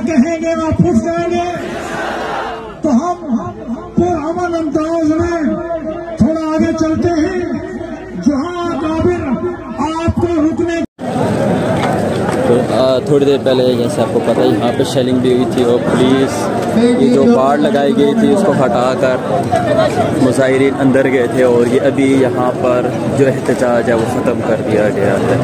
कहेंगे वहाँ फुट जाएंगे, तो हम पुरअमन अंदाज में थोड़ा आगे चलते हैं, जहाँ काबिल आपको रुकने। तो थोड़ी देर पहले जैसे आपको पता है यहाँ पे शेलिंग भी हुई थी और पुलिस ये जो बाड़ लगाई गई थी उसको हटाकर मुजाहिरीन अंदर गए थे और ये अभी यहाँ पर जो एहतजाज है वो ख़त्म कर दिया गया है।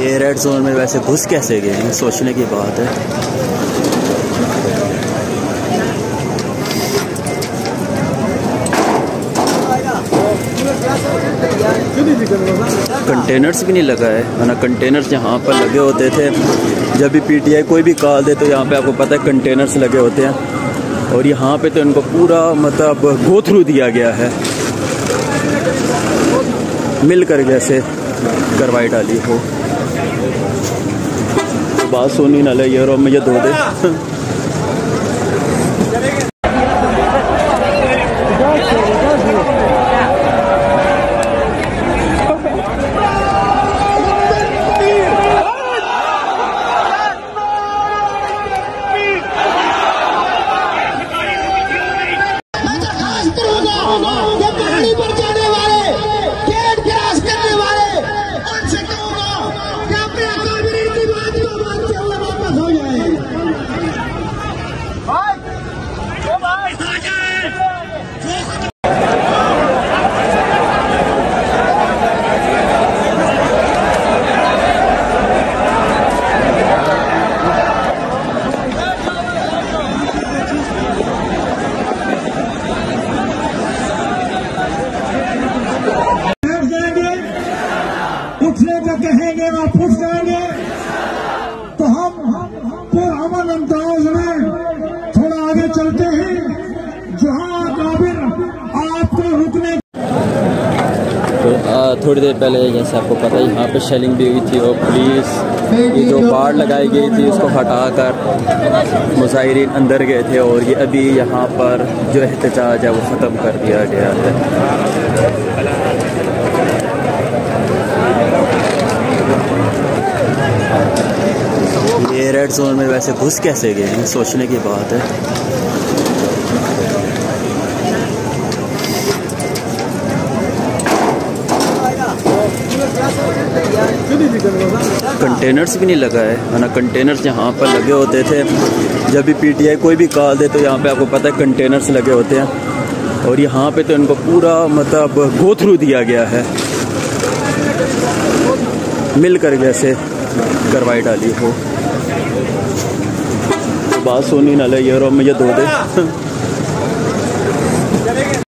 ये रेड जोन में वैसे घुस कैसे गए, सोचने की बात है। कंटेनर्स भी नहीं लगा है, वरना कंटेनर्स यहाँ पर लगे होते थे। जब भी पीटीआई कोई भी कॉल दे तो यहाँ पे आपको पता है कंटेनर्स लगे होते हैं और यहाँ पे तो इनको पूरा मतलब गो थ्रू दिया गया है, मिलकर जैसे करवाई डाली हो। बात सुनी ना ले यार, मुझे दो दे। उठने का कहेंगे वहाँ फुट जाएंगे, तो हम पुरअमन अंदाज में थोड़ा आगे चलते हैं, जहाँ काबिल आपको रुकने। तो थोड़ी देर पहले जैसे आपको पता है यहाँ पे शेलिंग भी हुई थी और पुलिस ये जो बाड़ लगाई गई थी उसको हटाकर मुजाहिरीन अंदर गए थे और ये अभी यहाँ पर जो एहतजाज है वो ख़त्म कर दिया गया है। ये रेड जोन में वैसे घुस कैसे गए, सोचने की बात है। कंटेनर्स भी नहीं लगा है, वरना कंटेनर्स यहाँ पर लगे होते थे। जब भी पीटीआई कोई भी कॉल दे तो यहाँ पे आपको पता है कंटेनर्स लगे होते हैं और यहाँ पे तो इनको पूरा मतलब गो थ्रू दिया गया है, मिलकर जैसे करवाई डाली हो। बात सुनी ना ले यार, मुझे दो दे।